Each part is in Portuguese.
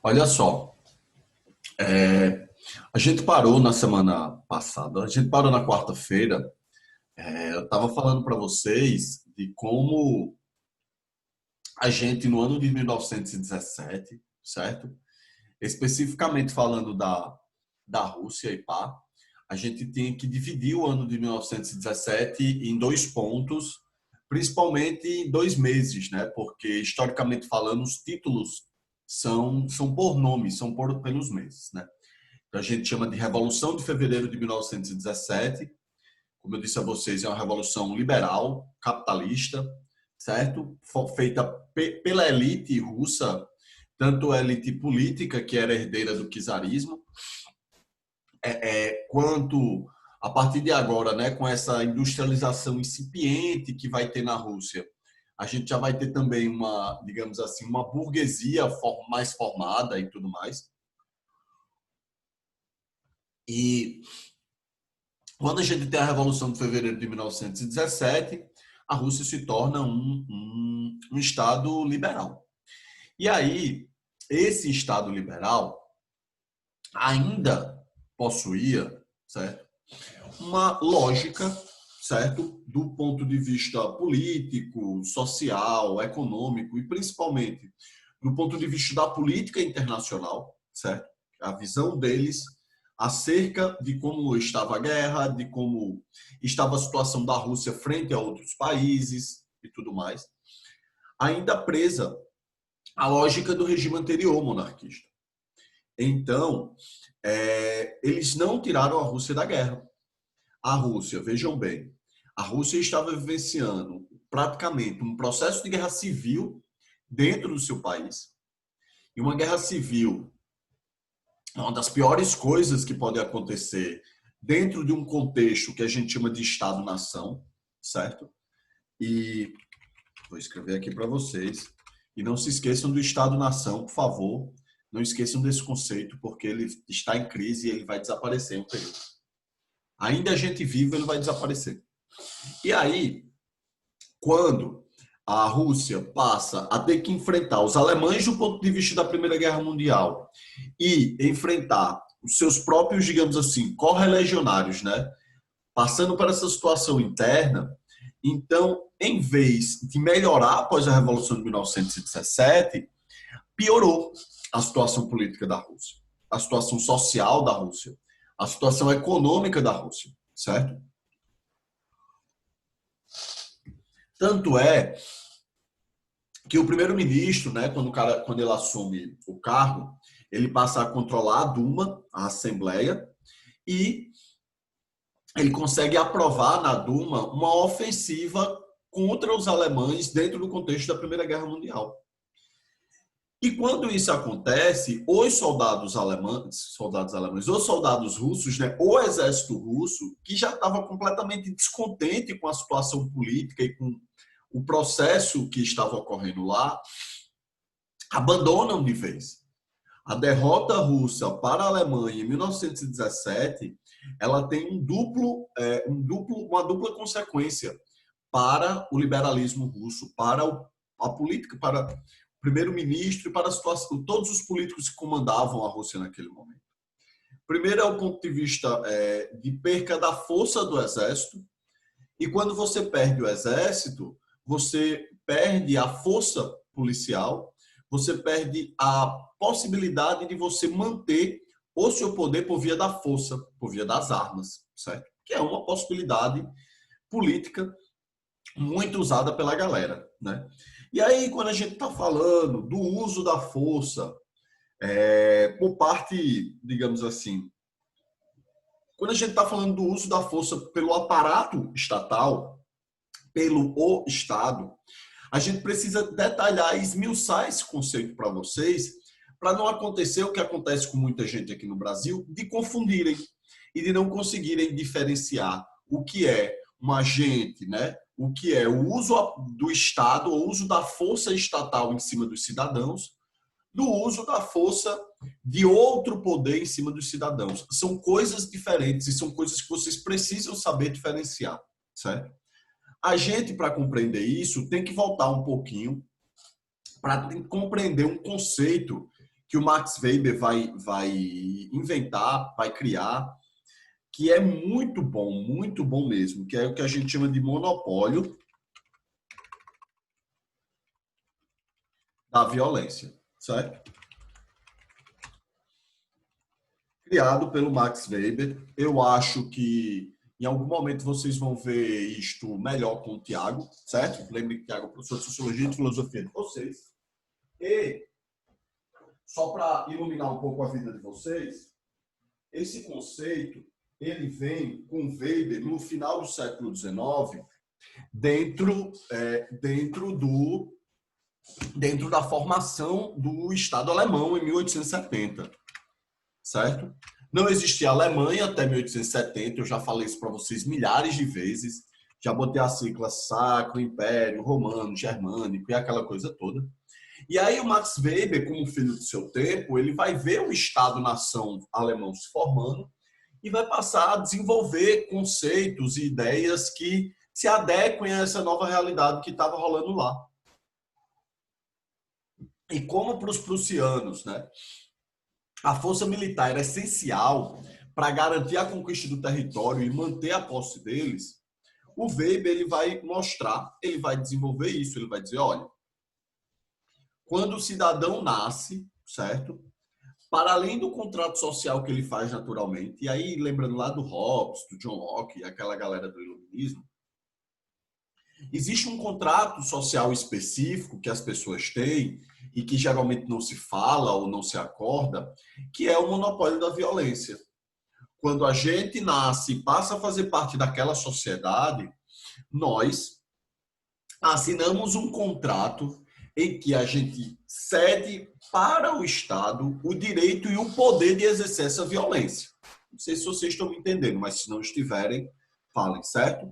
Olha só, a gente parou na semana passada, a gente parou na quarta-feira. Eu estava falando para vocês de como a gente, no ano de 1917, certo? Especificamente falando da Rússia e pá, a gente tem que dividir o ano de 1917 em dois pontos, principalmente em 2 meses, né? Porque, historicamente falando, os títulos são por nomes, pelos meses, né? Que a gente chama de Revolução de Fevereiro de 1917. Como eu disse a vocês, é uma revolução liberal, capitalista, certo? Feita pela elite russa, tanto a elite política, que era herdeira do czarismo, quanto a partir de agora, né, com essa industrialização incipiente que vai ter na Rússia, a gente já vai ter também uma, digamos assim, uma burguesia mais formada e tudo mais. E quando a gente tem a Revolução de Fevereiro de 1917, a Rússia se torna um Estado liberal. E aí, esse Estado liberal ainda possuía, certo, uma lógica, certo, do ponto de vista político, social, econômico e principalmente do ponto de vista da política internacional, certo? A visão deles acerca de como estava a guerra, de como estava a situação da Rússia frente a outros países e tudo mais, ainda presa à lógica do regime anterior monarquista. Então, eles não tiraram a Rússia da guerra. A Rússia, vejam bem, a Rússia estava vivenciando praticamente um processo de guerra civil dentro do seu país. E uma guerra civil é uma das piores coisas que pode acontecer dentro de um contexto que a gente chama de Estado-nação, certo? E vou escrever aqui para vocês. E não se esqueçam do Estado-nação, por favor. Não esqueçam desse conceito, porque ele está em crise e ele vai desaparecer em um período. Ainda a gente vivo, ele vai desaparecer. E aí, quando a Rússia passa a ter que enfrentar os alemães do ponto de vista da Primeira Guerra Mundial e enfrentar os seus próprios, digamos assim, correligionários, né? Passando por essa situação interna, então, em vez de melhorar após a Revolução de 1917, piorou a situação política da Rússia, a situação social da Rússia, a situação econômica da Rússia, certo? Tanto é que o primeiro-ministro, né, quando ele assume o cargo, ele passa a controlar a Duma, a Assembleia, e ele consegue aprovar na Duma uma ofensiva contra os alemães dentro do contexto da Primeira Guerra Mundial. E quando isso acontece, os soldados alemães, os soldados russos, né, o exército russo, que já estava completamente descontente com a situação política e com o processo que estava ocorrendo lá, abandonam de vez. A derrota russa para a Alemanha em 1917, ela tem uma dupla consequência para o liberalismo russo, para a política, para o primeiro-ministro e para a situação, todos os políticos que comandavam a Rússia naquele momento. Primeiro é o ponto de vista de perca da força do exército, e quando você perde o exército, você perde a força policial, você perde a possibilidade de você manter o seu poder por via da força, por via das armas, certo? Que é uma possibilidade política muito usada pela galera, né? E aí, quando a gente está falando do uso da força por parte, digamos assim, quando a gente está falando do uso da força pelo aparato estatal, pelo o Estado, a gente precisa detalhar e esmiuçar esse conceito para vocês, para não acontecer o que acontece com muita gente aqui no Brasil, de confundirem e de não conseguirem diferenciar o que é um agente, né? O que é o uso do Estado, o uso da força estatal em cima dos cidadãos, do uso da força de outro poder em cima dos cidadãos. São coisas diferentes e são coisas que vocês precisam saber diferenciar, certo? A gente, para compreender isso, tem que voltar um pouquinho para compreender um conceito que o Max Weber vai inventar, vai criar, que é muito bom mesmo, que é o que a gente chama de monopólio da violência, certo? Criado pelo Max Weber. Eu acho que em algum momento vocês vão ver isto melhor com o Tiago, certo? Lembre que o Tiago é professor de Sociologia e de Filosofia de vocês. E, só para iluminar um pouco a vida de vocês, esse conceito ele vem com Weber no final do século XIX, dentro da formação do Estado alemão em 1870, certo? Não existia Alemanha até 1870, eu já falei isso para vocês milhares de vezes, já botei a sigla Sacro, Império, Romano, Germânico e aquela coisa toda. E aí o Max Weber, como filho do seu tempo, ele vai ver o Estado-nação alemão se formando e vai passar a desenvolver conceitos e ideias que se adequem a essa nova realidade que estava rolando lá. E como para os prussianos, né, a força militar era essencial para garantir a conquista do território e manter a posse deles, o Weber ele vai mostrar, ele vai desenvolver isso, ele vai dizer, olha, quando o cidadão nasce, certo? Para além do contrato social que ele faz naturalmente, e aí lembrando lá do Hobbes, do John Locke, aquela galera do iluminismo, existe um contrato social específico que as pessoas têm e que geralmente não se fala ou não se acorda, que é o monopólio da violência. Quando a gente nasce e passa a fazer parte daquela sociedade, nós assinamos um contrato em que a gente cede para o Estado o direito e o poder de exercer essa violência. Não sei se vocês estão me entendendo, mas se não estiverem, falem, certo?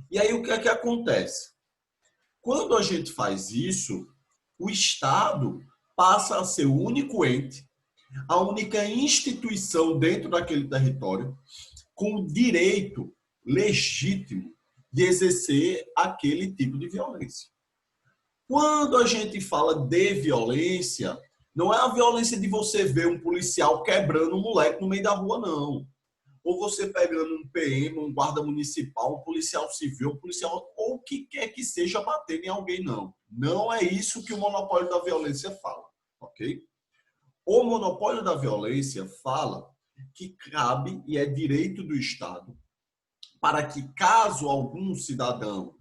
E aí o que é que acontece? Quando a gente faz isso, o Estado passa a ser o único ente, a única instituição dentro daquele território com o direito legítimo de exercer aquele tipo de violência. Quando a gente fala de violência, não é a violência de você ver um policial quebrando um moleque no meio da rua, não. Ou você pegando um PM, um guarda municipal, um policial civil, um policial, ou o que quer que seja batendo em alguém, não. Não é isso que o monopólio da violência fala, ok? O monopólio da violência fala que cabe e é direito do Estado para que, caso algum cidadão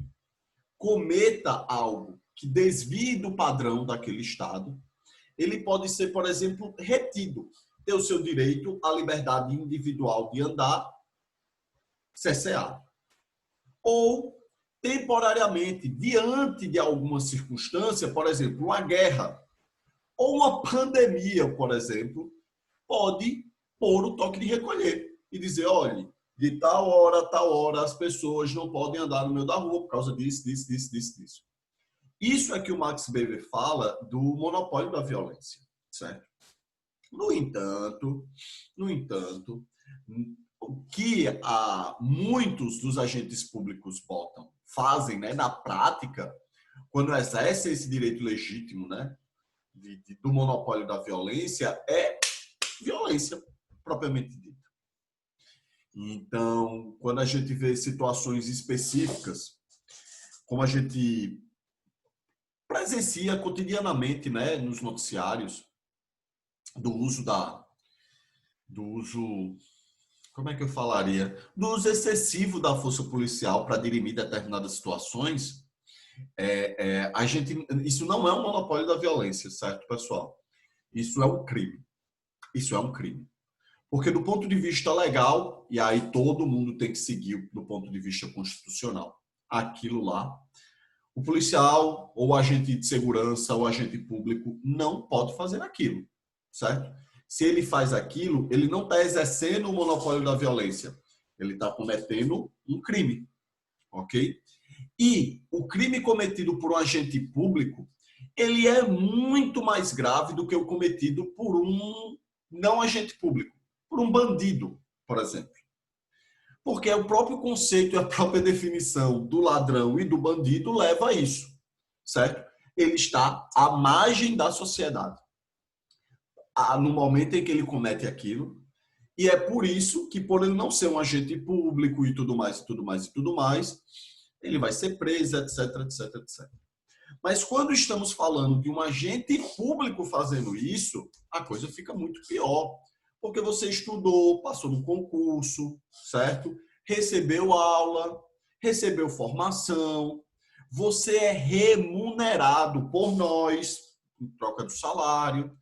cometa algo que desvie do padrão daquele Estado, ele pode ser, por exemplo, retido, ter o seu direito à liberdade individual de andar, cerceado. Ou, temporariamente, diante de alguma circunstância, por exemplo, uma guerra, ou uma pandemia, por exemplo, pode pôr o toque de recolher e dizer, olha, de tal hora a tal hora as pessoas não podem andar no meio da rua por causa disso. Isso é que o Max Weber fala do monopólio da violência, certo? No entanto, o que muitos dos agentes públicos fazem, né, na prática, quando exercem esse direito legítimo, né, do monopólio da violência, é violência propriamente dita. Então, quando a gente vê situações específicas, como a gente presencia cotidianamente, né, nos noticiários, do uso, como é que eu falaria? Do uso excessivo da força policial para dirimir determinadas situações, isso não é um monopólio da violência, certo, pessoal? Isso é um crime. Isso é um crime. Porque do ponto de vista legal, e aí todo mundo tem que seguir do ponto de vista constitucional, aquilo lá, o policial, ou o agente de segurança, ou agente público não pode fazer aquilo, certo? Se ele faz aquilo, ele não está exercendo o monopólio da violência. Ele está cometendo um crime, ok? E o crime cometido por um agente público, ele é muito mais grave do que o cometido por um não agente público, por um bandido, por exemplo. Porque o próprio conceito e a própria definição do ladrão e do bandido leva a isso, certo? Ele está à margem da sociedade. no momento em que ele comete aquilo. E é por isso que, por ele não ser um agente público e tudo mais, e tudo mais, e tudo mais, ele vai ser preso, etc, etc, etc. Mas quando estamos falando de um agente público fazendo isso, a coisa fica muito pior. Porque você estudou, passou no concurso, certo? Recebeu aula, recebeu formação, você é remunerado por nós, em troca do salário.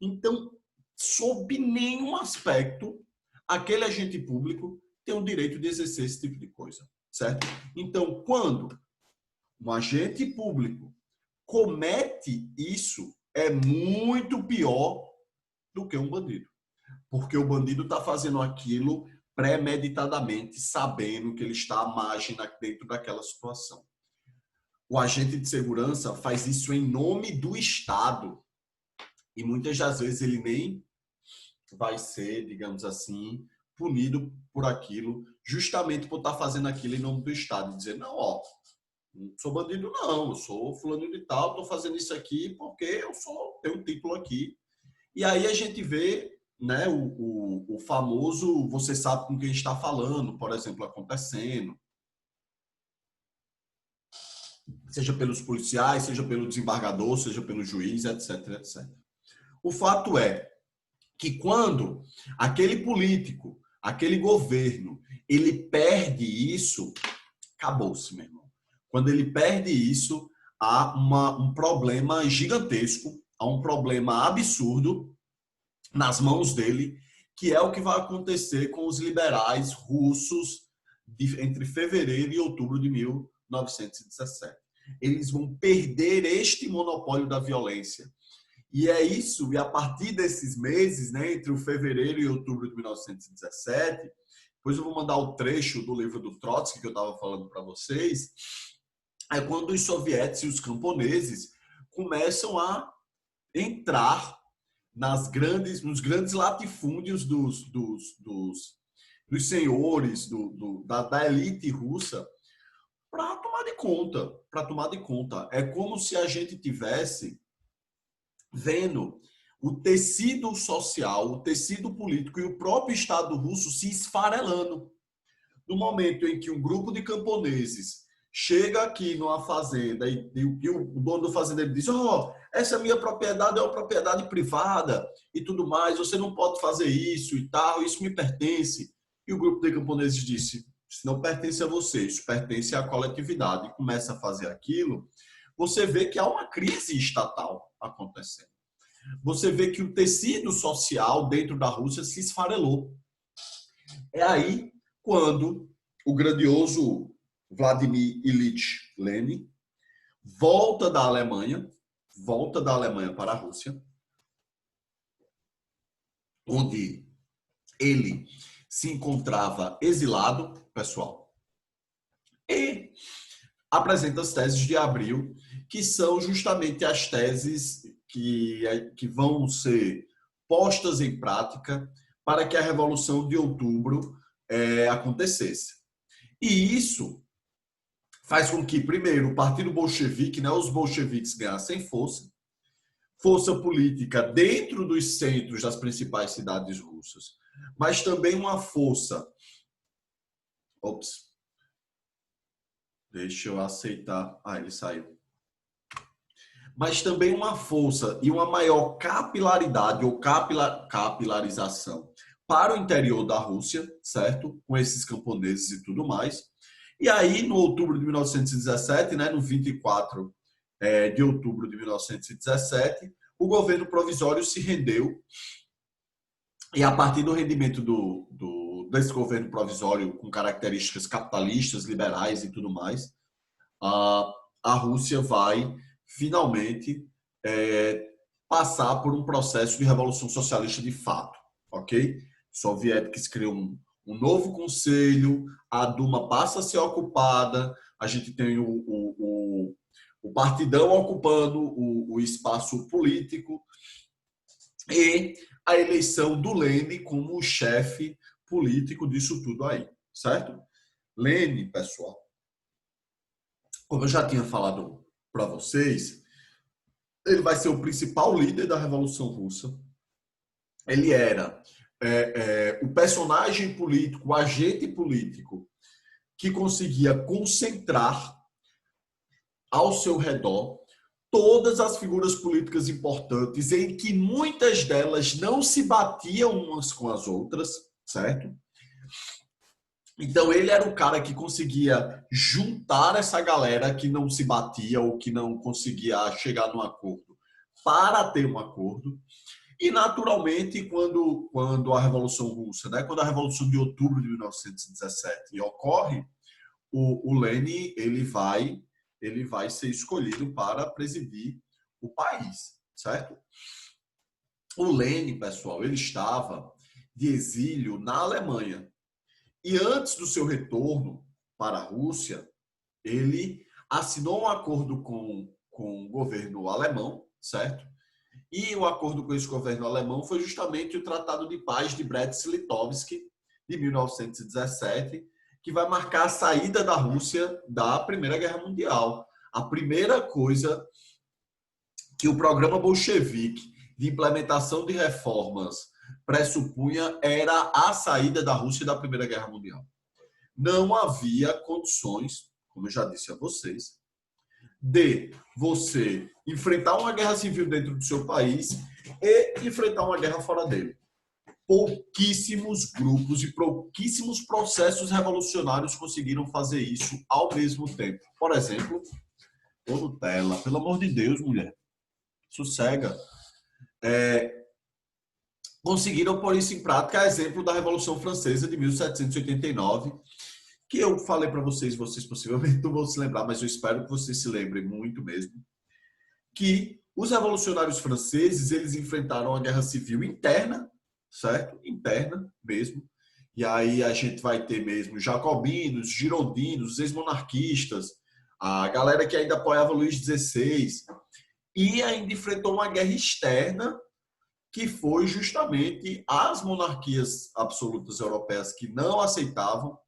Então, sob nenhum aspecto, aquele agente público tem o direito de exercer esse tipo de coisa, certo? Então, quando um agente público comete isso, é muito pior do que um bandido. Porque o bandido está fazendo aquilo premeditadamente, sabendo que ele está à margem dentro daquela situação. O agente de segurança faz isso em nome do Estado. E muitas das vezes ele nem vai ser, digamos assim, punido por aquilo, justamente por estar fazendo aquilo em nome do Estado. E dizer, não, ó, não sou bandido não, eu sou fulano de tal, estou fazendo isso aqui porque eu tenho um título aqui. E aí a gente vê, né, o famoso você sabe com quem está falando, por exemplo, acontecendo. Seja pelos policiais, seja pelo desembargador, seja pelo juiz, etc, etc. O fato é que quando aquele político, aquele governo, ele perde isso, acabou-se, meu irmão. Quando ele perde isso, há um problema gigantesco, há um problema absurdo nas mãos dele, que é o que vai acontecer com os liberais russos entre fevereiro e outubro de 1917. Eles vão perder este monopólio da violência. E é isso, e a partir desses meses, né, entre o fevereiro e outubro de 1917, depois eu vou mandar o trecho do livro do Trotsky que eu estava falando para vocês, é quando os soviéticos e os camponeses começam a entrar nos grandes latifúndios dos senhores, da elite russa, para tomar de conta. É como se a gente tivesse vendo o tecido social, o tecido político e o próprio Estado russo se esfarelando. No momento em que um grupo de camponeses chega aqui numa fazenda e o dono da fazenda diz, essa minha propriedade é uma propriedade privada e tudo mais, você não pode fazer isso e tal, isso me pertence. E o grupo de camponeses disse, isso não pertence a você, isso pertence à coletividade. E começa a fazer aquilo, você vê que há uma crise estatal acontecendo. Você vê que o tecido social dentro da Rússia se esfarelou. É aí quando o grandioso Vladimir Ilyich Lenin volta da Alemanha para a Rússia, onde ele se encontrava exilado, pessoal, e apresenta as teses de Abril, que são justamente as teses que vão ser postas em prática para que a Revolução de Outubro acontecesse. E isso faz com que, primeiro, o Partido Bolchevique, né, os bolcheviques ganhassem força política dentro dos centros das principais cidades russas, mas também uma força... Ops. Deixa eu aceitar. Ele saiu. Mas também uma força e uma maior capilaridade ou capilarização para o interior da Rússia, certo? Com esses camponeses e tudo mais. E aí, no outubro de 1917, né, no 24 de outubro de 1917, o governo provisório se rendeu. E a partir do rendimento desse governo provisório com características capitalistas, liberais e tudo mais, a Rússia vai finalmente passar por um processo de revolução socialista de fato, ok? Os soviéticos criam um novo conselho, a Duma passa a ser ocupada, a gente tem o partidão ocupando o espaço político e a eleição do Lenin como o chefe político disso tudo aí, certo? Lenin, pessoal, como eu já tinha falado para vocês, ele vai ser o principal líder da Revolução Russa. ele era o personagem político, o agente político que conseguia concentrar ao seu redor todas as figuras políticas importantes, em que muitas delas não se batiam umas com as outras, certo? Então ele era o cara que conseguia juntar essa galera que não se batia ou que não conseguia chegar num acordo para ter um acordo. E naturalmente, quando a Revolução Russa, né, quando a Revolução de Outubro de 1917 ocorre, o Lenin ele vai ser escolhido para presidir o país, certo? O Lenin, pessoal, ele estava de exílio na Alemanha. E antes do seu retorno para a Rússia, ele assinou um acordo com o governo alemão, certo? E o acordo com esse governo alemão foi justamente o Tratado de Paz de Brest-Litovsk, de 1917, que vai marcar a saída da Rússia da Primeira Guerra Mundial. A primeira coisa que o programa bolchevique de implementação de reformas pressupunha era a saída da Rússia da Primeira Guerra Mundial. Não havia condições, como eu já disse a vocês, de você enfrentar uma guerra civil dentro do seu país e enfrentar uma guerra fora dele. Pouquíssimos grupos e pouquíssimos processos revolucionários conseguiram fazer isso ao mesmo tempo. Por exemplo, ô Nutella, pelo amor de Deus, mulher, sossega. Conseguiram pôr isso em prática, a exemplo da Revolução Francesa de 1789, que eu falei para vocês possivelmente não vão se lembrar, mas eu espero que vocês se lembrem muito mesmo, que os revolucionários franceses, eles enfrentaram a guerra civil interna, certo? Interna mesmo. E aí a gente vai ter mesmo jacobinos, girondinos, ex-monarquistas, a galera que ainda apoiava Luís XVI, e ainda enfrentou uma guerra externa, que foi justamente as monarquias absolutas europeias que não aceitavam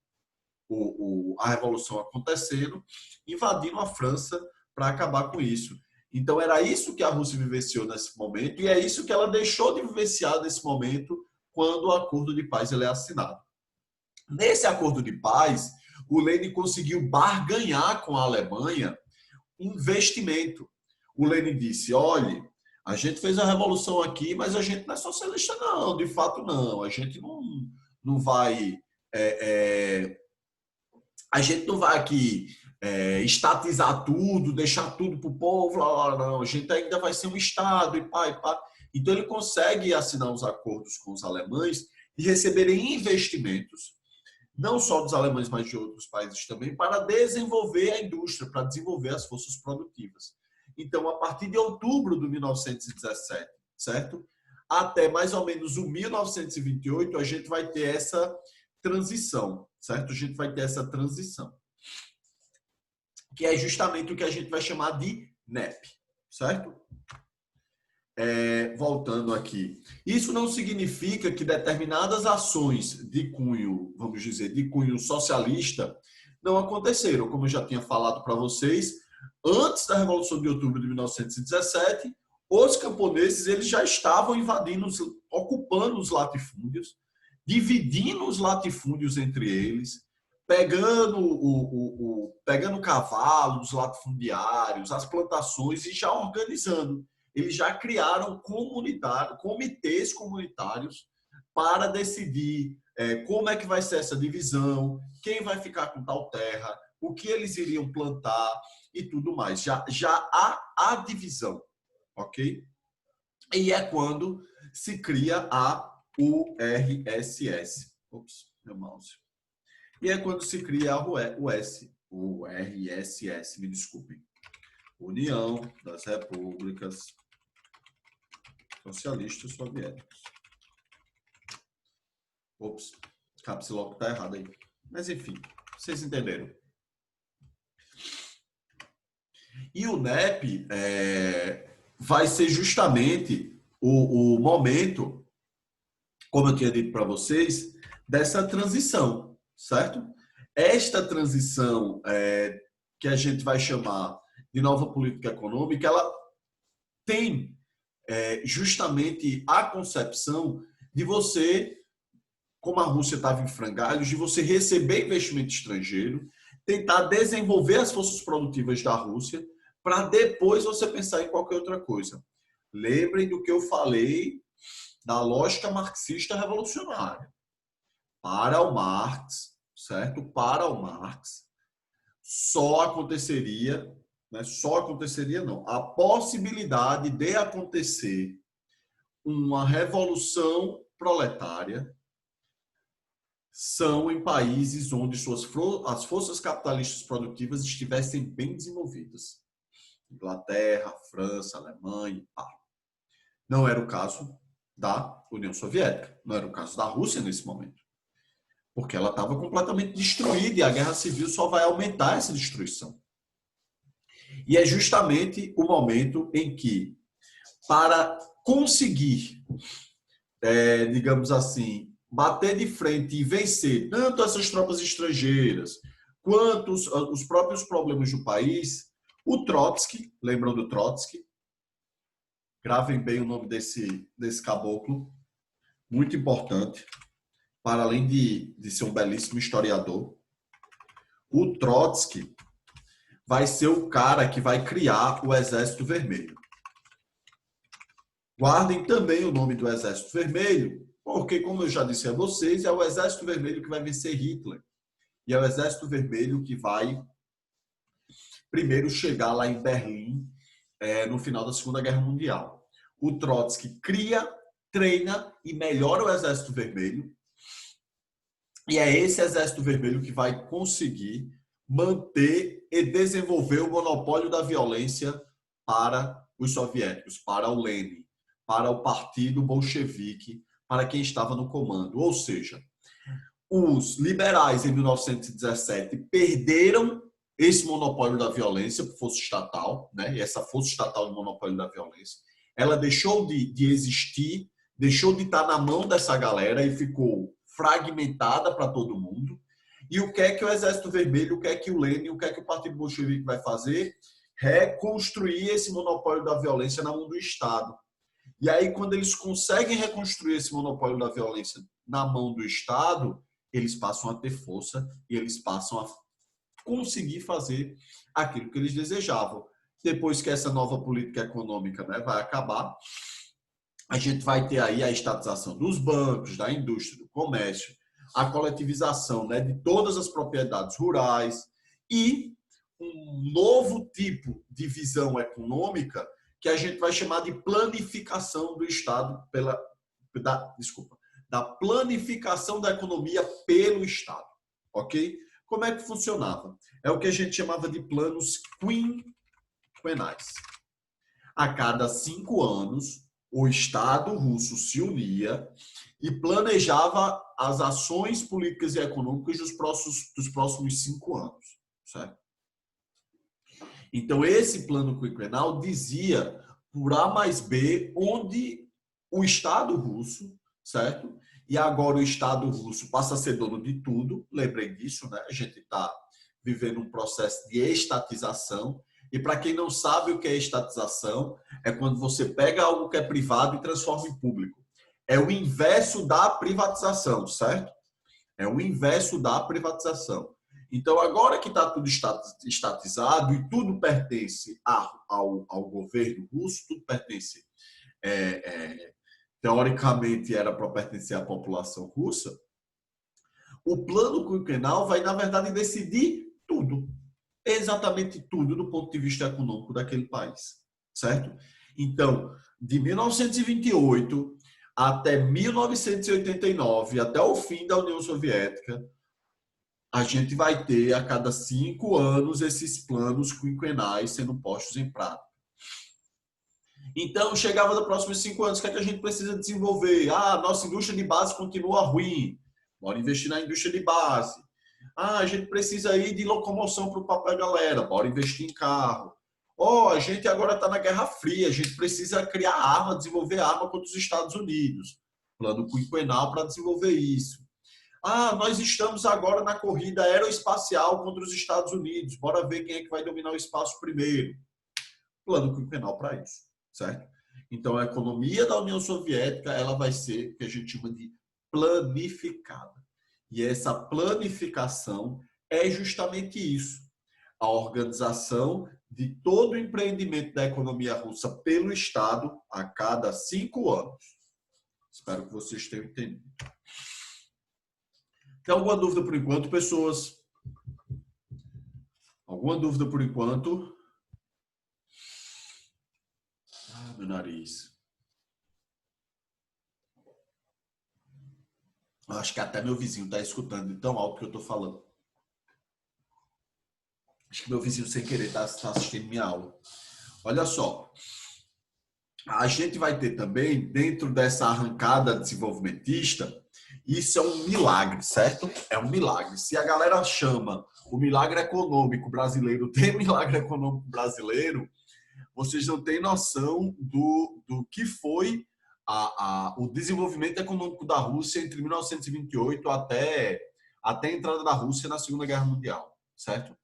a revolução acontecendo, invadindo a França para acabar com isso. Então era isso que a Rússia vivenciou nesse momento e é isso que ela deixou de vivenciar nesse momento quando o acordo de paz ele é assinado. Nesse acordo de paz, o Lenin conseguiu barganhar com a Alemanha investimento. O Lenin disse, olhe, a gente fez a revolução aqui, mas a gente não é socialista não, de fato não. A gente não vai... a gente não vai aqui estatizar tudo, deixar tudo para o povo, não. A gente ainda vai ser um Estado, e pá, e pá. Então ele consegue assinar os acordos com os alemães e receberem investimentos, não só dos alemães, mas de outros países também, para desenvolver a indústria, para desenvolver as forças produtivas. Então, a partir de outubro de 1917, certo? Até mais ou menos o 1928, a gente vai ter essa transição, certo? A gente vai ter essa transição, que é justamente o que a gente vai chamar de NEP, certo? Voltando aqui. Isso não significa que determinadas ações de cunho, vamos dizer, de cunho socialista, não aconteceram. Como eu já tinha falado para vocês, antes da Revolução de Outubro de 1917, os camponeses eles já estavam invadindo, ocupando os latifúndios, dividindo os latifúndios entre eles, pegando cavalo dos latifundiários, as plantações e já organizando. Eles já criaram comitês comunitários para decidir como é que vai ser essa divisão, quem vai ficar com tal terra, o que eles iriam plantar e tudo mais. Já há a divisão, ok? E é quando se cria a URSS. Ops, meu mouse. E é quando se cria a URSS, me desculpem. União das Repúblicas Socialistas Soviéticas. Ops, caps lock está errado aí. Mas enfim, vocês entenderam. E o NEP vai ser justamente o momento, como eu tinha dito para vocês, dessa transição, certo? Esta transição que a gente vai chamar de nova política econômica, ela tem justamente a concepção de você, como a Rússia estava em frangalhos, de você receber investimento estrangeiro, tentar desenvolver as forças produtivas da Rússia, para depois você pensar em qualquer outra coisa. Lembrem do que eu falei da lógica marxista revolucionária. Para o Marx, certo? Para o Marx, só aconteceria, né? Só aconteceria não, a possibilidade de acontecer uma revolução proletária são em países onde as forças capitalistas produtivas estivessem bem desenvolvidas. Inglaterra, França, Alemanha, pá. Não era o caso da União Soviética, não era o caso da Rússia nesse momento, porque ela estava completamente destruída e a guerra civil só vai aumentar essa destruição. E é justamente o momento em que, para conseguir, digamos assim, bater de frente e vencer tanto essas tropas estrangeiras quanto os próprios problemas do país, o Trotsky, lembram do Trotsky? Gravem bem o nome desse caboclo, muito importante, para além de ser um belíssimo historiador. O Trotsky vai ser o cara que vai criar o Exército Vermelho. Guardem também o nome do Exército Vermelho, porque, como eu já disse a vocês, é o Exército Vermelho que vai vencer Hitler. E é o Exército Vermelho que vai primeiro chegar lá em Berlim, no final da Segunda Guerra Mundial. O Trotsky cria, treina e melhora o Exército Vermelho. E é esse Exército Vermelho que vai conseguir manter e desenvolver o monopólio da violência para os soviéticos, para o Lenin, para o partido bolchevique, para quem estava no comando. Ou seja, os liberais em 1917 perderam esse monopólio da violência por força estatal, né? E essa força estatal do monopólio da violência, ela deixou de existir, deixou de estar na mão dessa galera e ficou fragmentada para todo mundo. E o que é que o Exército Vermelho, o que é que o Lenin, o que é que o Partido Bolchevique vai fazer? Reconstruir esse monopólio da violência na mão do Estado. E aí, quando eles conseguem reconstruir esse monopólio da violência na mão do Estado, eles passam a ter força e eles passam a conseguir fazer aquilo que eles desejavam. Depois que essa nova política econômica, né, vai acabar, a gente vai ter aí a estatização dos bancos, da indústria, do comércio, a coletivização, né, de todas as propriedades rurais e um novo tipo de visão econômica que a gente vai chamar de planificação do Estado da planificação da economia pelo Estado, ok? Como é que funcionava? É o que a gente chamava de planos quinquenais. A cada 5 anos, o Estado russo se unia e planejava as ações políticas e econômicas dos próximos 5 anos, certo? Então, esse plano quinquenal dizia, por A mais B, onde o Estado russo, certo? E agora o Estado russo passa a ser dono de tudo, lembrem disso, né? A gente está vivendo um processo de estatização. E para quem não sabe o que é estatização, é quando você pega algo que é privado e transforma em público. É o inverso da privatização, certo? É o inverso da privatização. Então, agora que está tudo estatizado e tudo pertence ao governo russo, tudo pertence, teoricamente, era para pertencer à população russa, o plano quinquenal vai, na verdade, decidir tudo. Exatamente tudo do ponto de vista econômico daquele país, certo? Então, de 1928 até 1989, até o fim da União Soviética, a gente vai ter a cada 5 anos esses planos quinquenais sendo postos em prática. Então, chegava nos próximos 5 anos, o que é que a gente precisa desenvolver? Ah, nossa indústria de base continua ruim, bora investir na indústria de base. Ah, a gente precisa aí de locomoção para o papel galera, bora investir em carro. Oh, a gente agora está na Guerra Fria, a gente precisa criar arma, desenvolver arma contra os Estados Unidos. Plano quinquenal para desenvolver isso. Ah, nós estamos agora na corrida aeroespacial contra os Estados Unidos, bora ver quem é que vai dominar o espaço primeiro. Plano quinquenal para isso, certo? Então, a economia da União Soviética ela vai ser o que a gente chama de planificada. E essa planificação é justamente isso, a organização de todo o empreendimento da economia russa pelo Estado a cada 5 anos. Espero que vocês tenham entendido. Tem alguma dúvida por enquanto, pessoas? Alguma dúvida por enquanto? Ah, meu nariz. Acho que até meu vizinho está escutando de tão alto que eu estou falando. Acho que meu vizinho, sem querer, está assistindo minha aula. Olha só. A gente vai ter também, dentro dessa arrancada desenvolvimentista, isso é um milagre, certo? É um milagre. Se a galera chama o milagre econômico brasileiro de milagre econômico brasileiro, vocês não têm noção do que foi o desenvolvimento econômico da Rússia entre 1928 até a entrada da Rússia na Segunda Guerra Mundial, certo?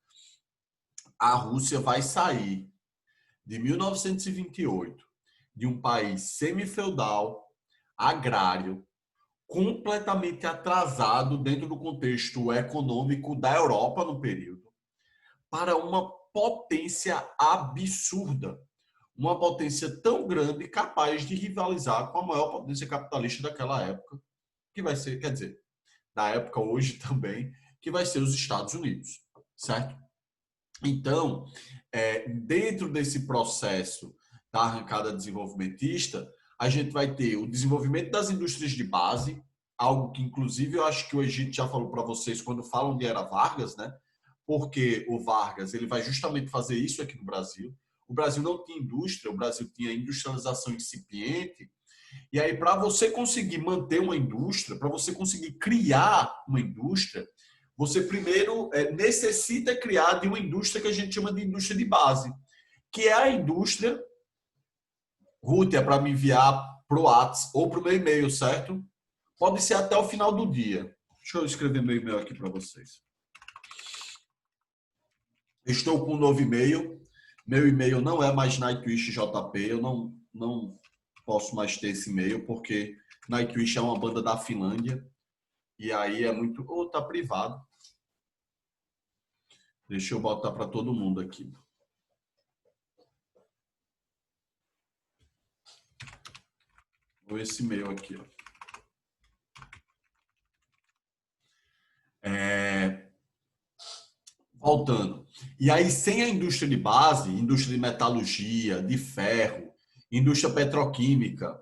A Rússia vai sair de 1928 de um país semifeudal, agrário, completamente atrasado dentro do contexto econômico da Europa no período, para uma potência absurda. Uma potência tão grande capaz de rivalizar com a maior potência capitalista daquela época, que vai ser, quer dizer, da época hoje também, que vai ser os Estados Unidos, certo? Então, dentro desse processo da arrancada desenvolvimentista, a gente vai ter o desenvolvimento das indústrias de base, algo que, inclusive, eu acho que o Egito já falou para vocês quando falam de Era Vargas, né? Porque o Vargas ele vai justamente fazer isso aqui no Brasil. O Brasil não tinha indústria, o Brasil tinha industrialização incipiente. E aí, para você conseguir manter uma indústria, para você conseguir criar uma indústria, você primeiro necessita criar de uma indústria que a gente chama de indústria de base, que é a indústria. Ruth, é para me enviar para o WhatsApp ou para o meu e-mail, certo? Pode ser até o final do dia. Deixa eu escrever meu e-mail aqui para vocês. Estou com um novo e-mail. Meu e-mail não é mais NightWishJP. Eu não posso mais ter esse e-mail, porque Nightwish é uma banda da Finlândia. E aí é muito... Ou tá privado. Deixa eu botar para todo mundo aqui. Esse e-mail aqui, ó. Voltando. E aí, sem a indústria de base, indústria de metalurgia, de ferro, indústria petroquímica,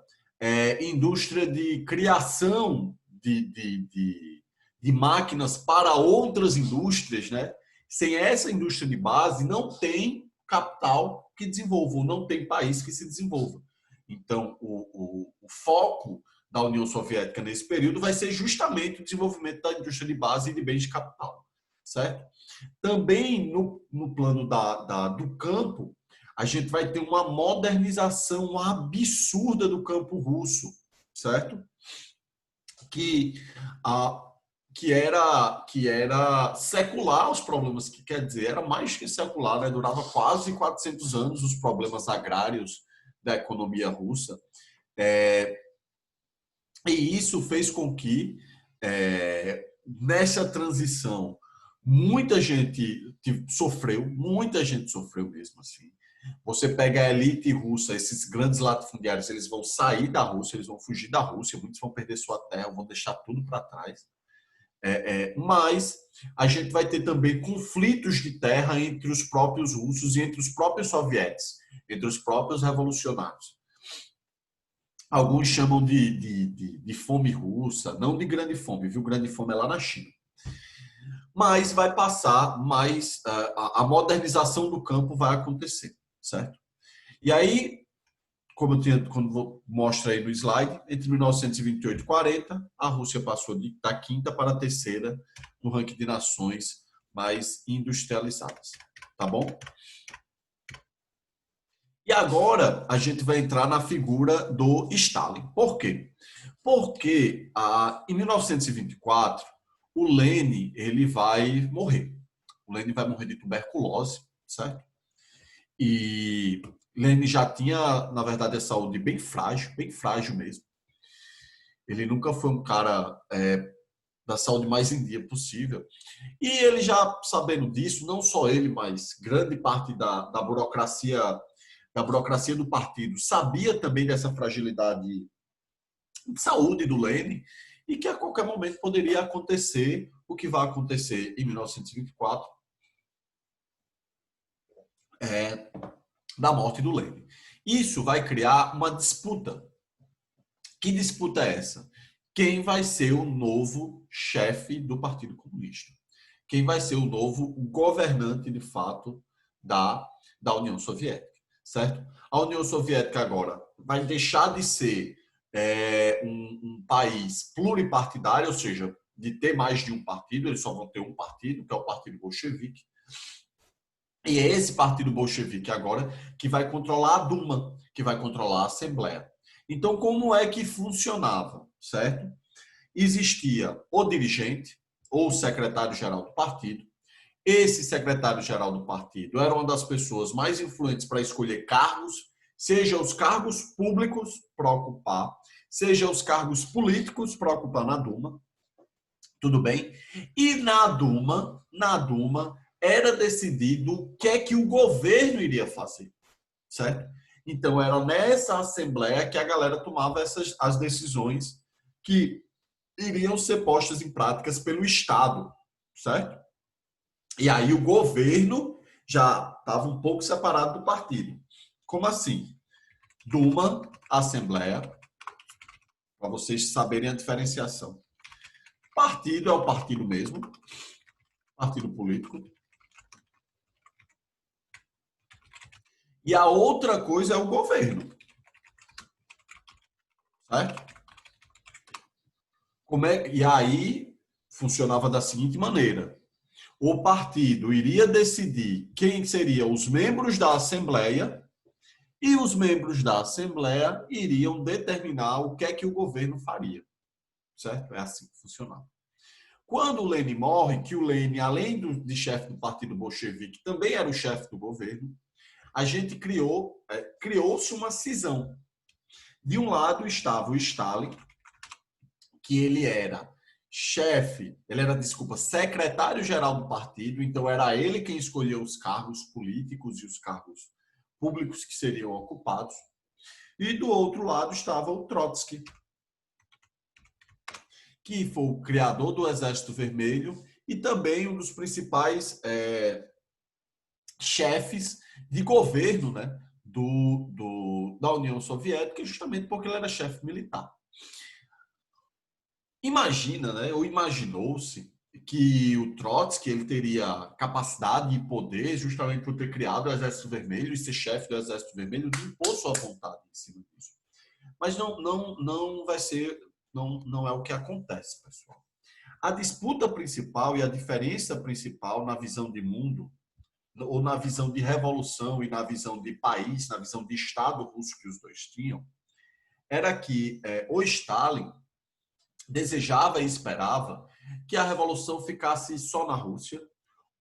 indústria de criação de máquinas para outras indústrias, né? Sem essa indústria de base, não tem capital que desenvolva, não tem país que se desenvolva. Então, o foco da União Soviética nesse período vai ser justamente o desenvolvimento da indústria de base e de bens de capital, certo? Também no plano do campo, a gente vai ter uma modernização absurda do campo russo, certo? Que, que era secular os problemas, que quer dizer, era mais que secular, né? Durava quase 400 anos os problemas agrários da economia russa. E isso fez com que, nessa transição, muita gente sofreu mesmo assim. Você pega a elite russa, esses grandes latifundiários, eles vão sair da Rússia, eles vão fugir da Rússia, muitos vão perder sua terra, vão deixar tudo para trás. Mas a gente vai ter também conflitos de terra entre os próprios russos e entre os próprios sovietes, entre os próprios revolucionários. Alguns chamam de fome russa, não de grande fome, viu? Grande fome é lá na China. Mas vai passar, mas a modernização do campo vai acontecer, certo? E aí, como quando mostra aí no slide, entre 1928 e 40, a Rússia passou da quinta para a terceira no ranking de nações mais industrializadas, tá bom? E agora a gente vai entrar na figura do Stalin. Por quê? Porque em 1924 o Lenin ele vai morrer. O Lenin vai morrer de tuberculose, certo? E Lenin já tinha, na verdade, a saúde bem frágil mesmo. Ele nunca foi um cara da saúde mais em dia possível. E ele já sabendo disso, não só ele, mas grande parte da burocracia do partido sabia também dessa fragilidade de saúde do Lenin e que a qualquer momento poderia acontecer o que vai acontecer em 1924, da morte do Lenin. Isso vai criar uma disputa. Que disputa é essa? Quem vai ser o novo chefe do Partido Comunista? Quem vai ser o novo governante, de fato, da União Soviética, certo? A União Soviética agora vai deixar de ser um país pluripartidário, ou seja, de ter mais de um partido, eles só vão ter um partido, que é o Partido Bolchevique. E é esse Partido Bolchevique agora que vai controlar a Duma, que vai controlar a Assembleia. Então, como é que funcionava, certo? Existia o dirigente, ou o secretário-geral do partido. Esse secretário-geral do partido era uma das pessoas mais influentes para escolher cargos, seja os cargos públicos para ocupar, seja os cargos políticos para ocupar na Duma. Tudo bem? E na Duma era decidido o que é que o governo iria fazer, certo? Então era nessa assembleia que a galera tomava as decisões que iriam ser postas em práticas pelo Estado, certo? E aí o governo já estava um pouco separado do partido. Como assim? Duma, Assembleia, para vocês saberem a diferenciação. Partido é o partido mesmo, partido político. E a outra coisa é o governo, certo? E aí funcionava da seguinte maneira: o partido iria decidir quem seriam os membros da Assembleia e os membros da Assembleia iriam determinar o que é que o governo faria, certo? É assim que funcionava. Quando o Lenin morre, que o Lenin, além de chefe do Partido Bolchevique, também era o chefe do governo, a gente criou-se uma cisão. De um lado estava o Stalin, que ele era secretário-geral do partido, então era ele quem escolhia os cargos políticos e os cargos públicos que seriam ocupados. E do outro lado estava o Trotsky, que foi o criador do Exército Vermelho e também um dos principais chefes de governo, né, da União Soviética, justamente porque ele era chefe militar. Imagina, né, ou imaginou-se que o Trotsky ele teria capacidade e poder justamente por ter criado o Exército Vermelho e ser chefe do Exército Vermelho de impor sua vontade em cima disso. Mas não vai ser, não é o que acontece, pessoal. A disputa principal e a diferença principal na visão de mundo, ou na visão de revolução e na visão de país, na visão de Estado russo que os dois tinham, era que o Stalin desejava e esperava que a revolução ficasse só na Rússia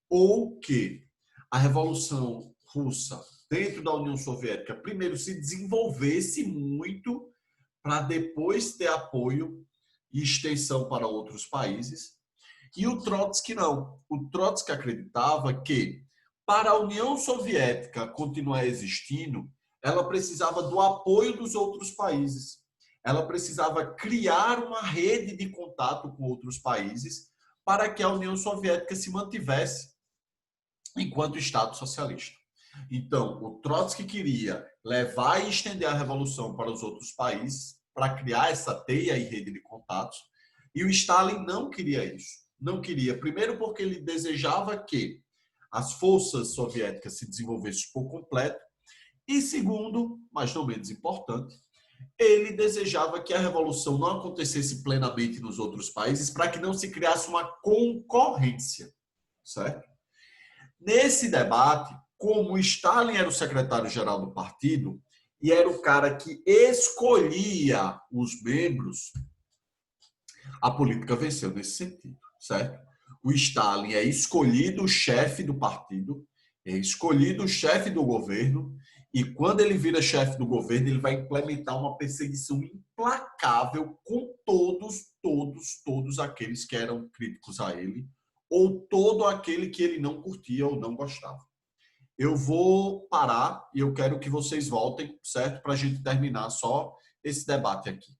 ou que a revolução russa dentro da União Soviética primeiro se desenvolvesse muito para depois ter apoio e extensão para outros países. E o Trotsky não. O Trotsky acreditava que para a União Soviética continuar existindo, ela precisava do apoio dos outros países. Ela precisava criar uma rede de contato com outros países para que a União Soviética se mantivesse enquanto Estado socialista. Então, o Trotsky queria levar e estender a revolução para os outros países, para criar essa teia e rede de contatos, e o Stalin não queria isso. Não queria, primeiro porque ele desejava que as forças soviéticas se desenvolvessem por completo, e segundo, mas não menos importante, ele desejava que a revolução não acontecesse plenamente nos outros países para que não se criasse uma concorrência, certo? Nesse debate, como Stalin era o secretário-geral do partido e era o cara que escolhia os membros, a política venceu nesse sentido, certo? O Stalin é escolhido o chefe do partido, é escolhido o chefe do governo E quando ele vira chefe do governo, ele vai implementar uma perseguição implacável com todos aqueles que eram críticos a ele, ou todo aquele que ele não curtia ou não gostava. Eu vou parar e eu quero que vocês voltem, certo? Para a gente terminar só esse debate aqui.